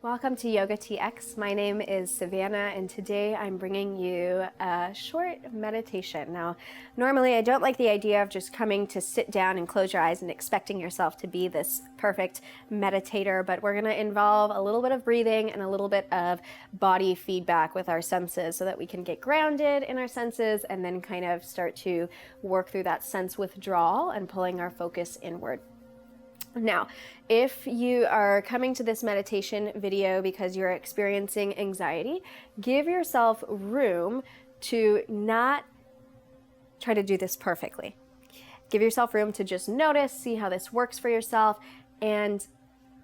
Welcome to YOGATX. My name is Savannah, and today I'm bringing you a short meditation. Now, normally I don't like the idea of just coming to sit down and close your eyes and expecting yourself to be this perfect meditator, but we're going to involve a little bit of breathing and a little bit of body feedback with our senses so that we can get grounded in our senses and then kind of start to work through that sense withdrawal and pulling our focus inward. Now, if you are coming to this meditation video because you're experiencing anxiety, give yourself room to not try to do this perfectly. Give yourself room to just notice, see how this works for yourself, and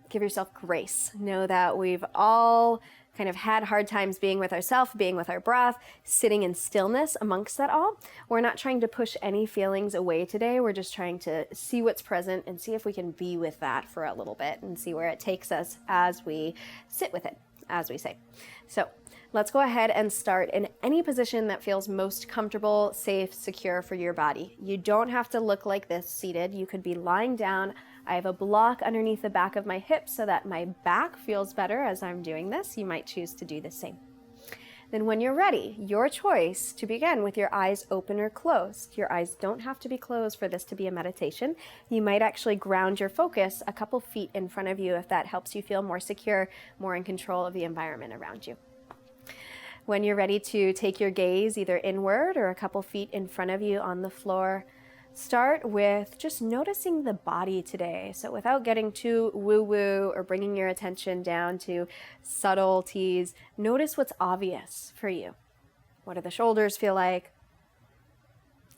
give yourself grace. Know that we've all kind of had hard times being with ourselves, being with our breath, sitting in stillness amongst that all. We're not trying to push any feelings away today. We're just trying to see what's present and see if we can be with that for a little bit and see where it takes us as we sit with it, as we say. So let's go ahead and start in any position that feels most comfortable, safe, secure for your body. You don't have to look like this seated. You could be lying down. I have a block underneath the back of my hips so that my back feels better as I'm doing this. You might choose to do the same. Then when you're ready, your choice to begin with your eyes open or closed. Your eyes don't have to be closed for this to be a meditation. You might actually ground your focus a couple feet in front of you if that helps you feel more secure, more in control of the environment around you. When you're ready to take your gaze either inward or a couple feet in front of you on the floor, start with just noticing the body today. So without getting too woo-woo or bringing your attention down to subtleties, notice what's obvious for you. What do the shoulders feel like?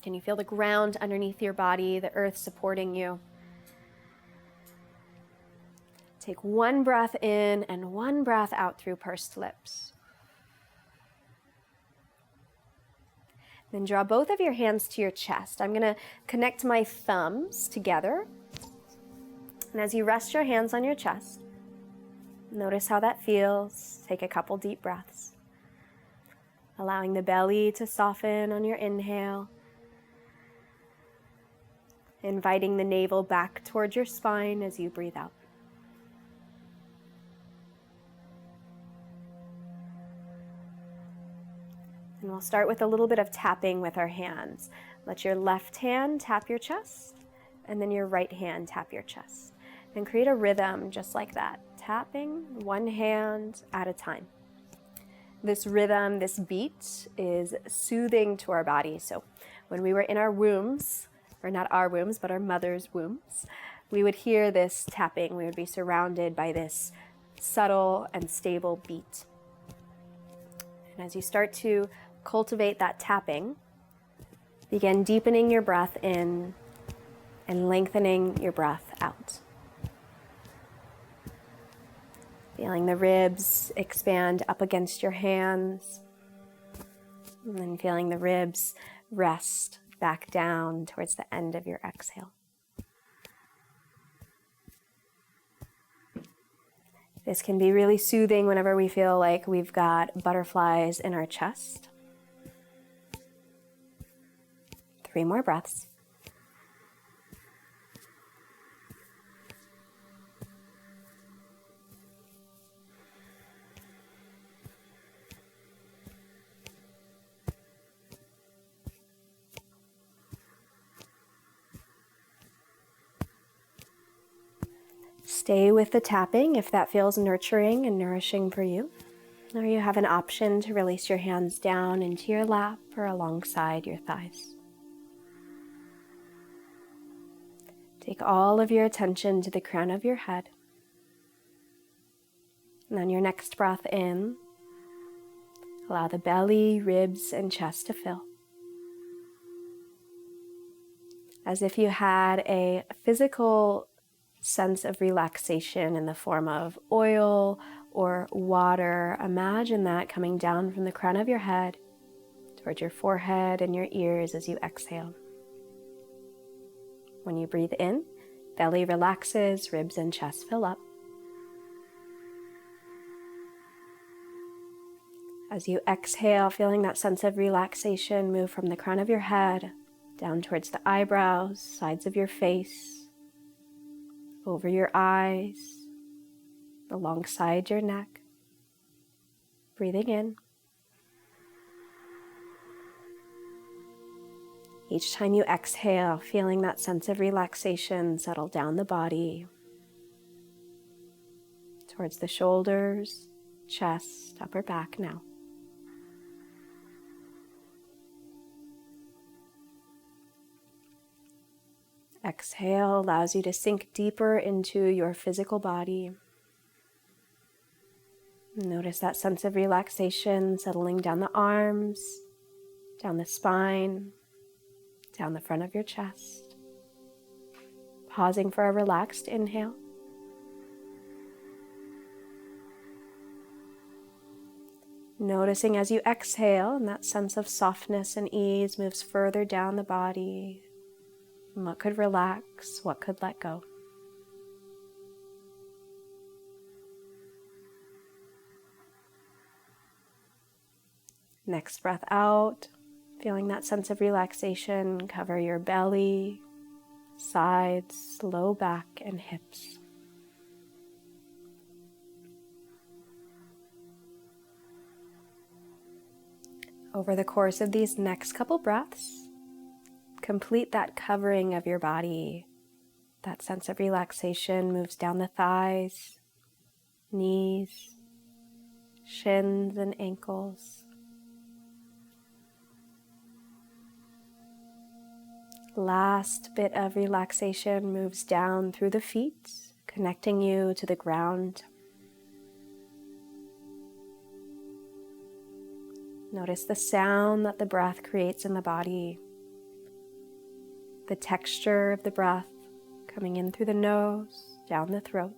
Can you feel the ground underneath your body, the earth supporting you? Take one breath in and one breath out through pursed lips. Then draw both of your hands to your chest. I'm going to connect my thumbs together. And as you rest your hands on your chest, notice how that feels. Take a couple deep breaths. Allowing the belly to soften on your inhale. Inviting the navel back towards your spine as you breathe out. And we'll start with a little bit of tapping with our hands. Let your left hand tap your chest, and then your right hand tap your chest. And create a rhythm just like that, tapping one hand at a time. This rhythm, this beat is soothing to our body. So when we were in our wombs, or not our wombs, but our mother's wombs, we would hear this tapping. We would be surrounded by this subtle and stable beat. And as you start to cultivate that tapping, begin deepening your breath in and lengthening your breath out. Feeling the ribs expand up against your hands, and then feeling the ribs rest back down towards the end of your exhale. This can be really soothing whenever we feel like we've got butterflies in our chest. 3 more breaths. Stay with the tapping if that feels nurturing and nourishing for you. Or you have an option to release your hands down into your lap or alongside your thighs. Take all of your attention to the crown of your head. And on your next breath in, allow the belly, ribs, and chest to fill. As if you had a physical sense of relaxation in the form of oil or water. Imagine that coming down from the crown of your head towards your forehead and your ears as you exhale. When you breathe in, belly relaxes, ribs and chest fill up. As you exhale, feeling that sense of relaxation move from the crown of your head down towards the eyebrows, sides of your face, over your eyes, alongside your neck. Breathing in. Each time you exhale, feeling that sense of relaxation settle down the body, towards the shoulders, chest, upper back now. Exhale allows you to sink deeper into your physical body. Notice that sense of relaxation settling down the arms, down the spine, down the front of your chest. Pausing for a relaxed inhale. Noticing as you exhale, and that sense of softness and ease moves further down the body. What could relax? What could let go? Next breath out, feeling that sense of relaxation cover your belly, sides, low back, and hips. Over the course of these next couple breaths, complete that covering of your body. That sense of relaxation moves down the thighs, knees, shins, and ankles. Last bit of relaxation moves down through the feet, connecting you to the ground. Notice the sound that the breath creates in the body, the texture of the breath coming in through the nose, down the throat.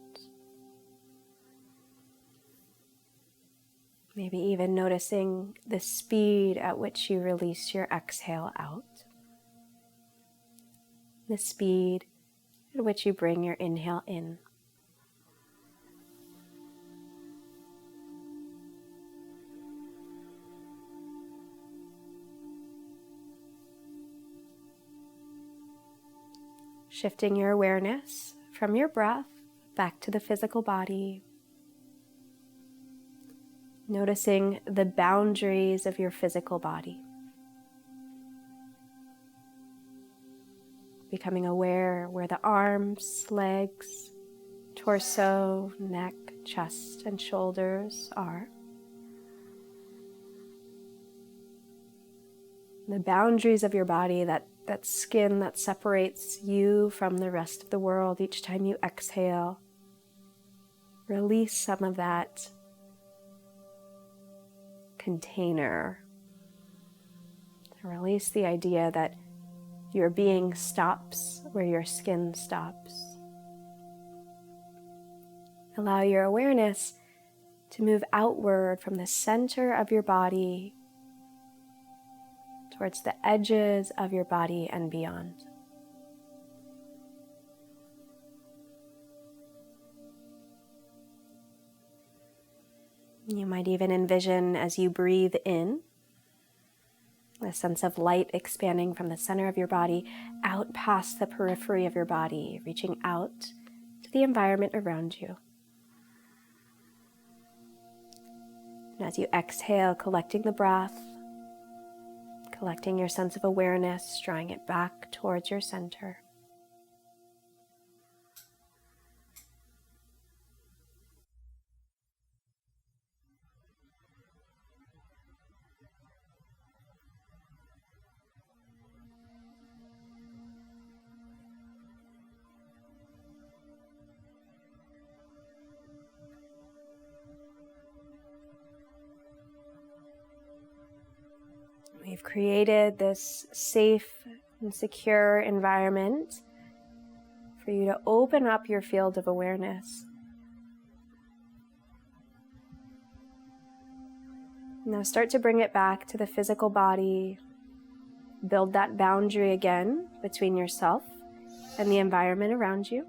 Maybe even noticing the speed at which you release your exhale out. The speed at which you bring your inhale in. Shifting your awareness from your breath back to the physical body. Noticing the boundaries of your physical body. Becoming aware where the arms, legs, torso, neck, chest, and shoulders are. The boundaries of your body, that skin that separates you from the rest of the world. Each time you exhale, release some of that container. Release the idea that your being stops where your skin stops. Allow your awareness to move outward from the center of your body towards the edges of your body and beyond. You might even envision, as you breathe in, a sense of light expanding from the center of your body out past the periphery of your body, reaching out to the environment around you. And as you exhale, collecting the breath, collecting your sense of awareness, drawing it back towards your center. We've created this safe and secure environment for you to open up your field of awareness. Now start to bring it back to the physical body. Build that boundary again between yourself and the environment around you.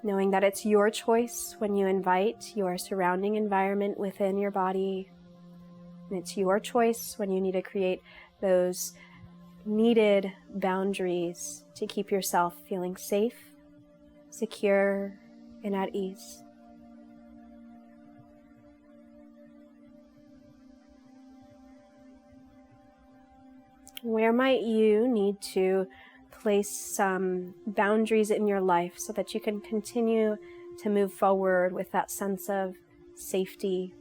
Knowing that it's your choice when you invite your surrounding environment within your body. And it's your choice when you need to create those needed boundaries to keep yourself feeling safe, secure, and at ease. Where might you need to place some boundaries in your life so that you can continue to move forward with that sense of safety,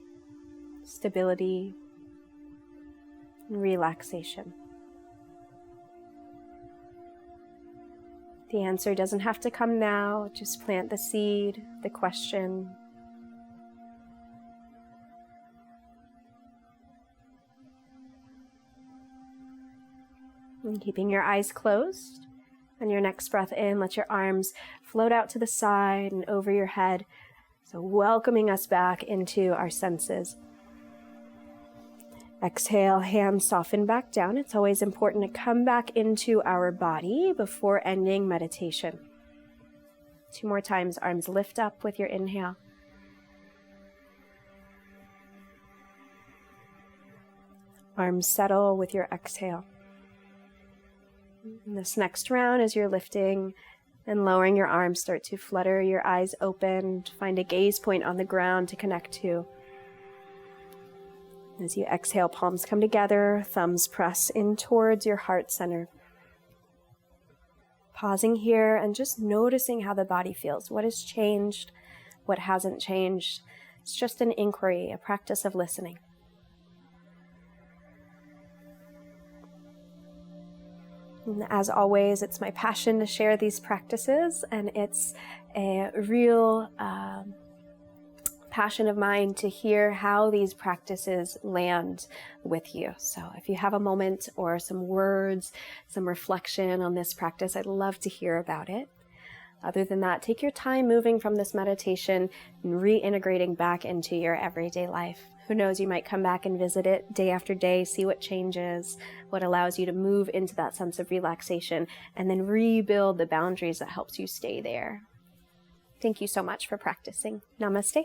stability, and relaxation? The answer doesn't have to come now. Just plant the seed, the question. And keeping your eyes closed, on your next breath in, let your arms float out to the side and over your head. So welcoming us back into our senses. Exhale, hands soften back down. It's always important to come back into our body before ending meditation. 2 more times, arms lift up with your inhale. Arms settle with your exhale. In this next round, as you're lifting and lowering your arms, start to flutter your eyes open, find a gaze point on the ground to connect to. As you exhale, palms come together, thumbs press in towards your heart center. Pausing here and just noticing how the body feels. What has changed? What hasn't changed? It's just an inquiry, a practice of listening. And as always, it's my passion to share these practices, and it's a real passion of mine to hear how these practices land with you. So if you have a moment or some words, some reflection on this practice, I'd love to hear about it. Other than that, take your time moving from this meditation and reintegrating back into your everyday life. Who knows, you might come back and visit it day after day, see what changes, what allows you to move into that sense of relaxation, and then rebuild the boundaries that helps you stay there. Thank you so much for practicing. Namaste.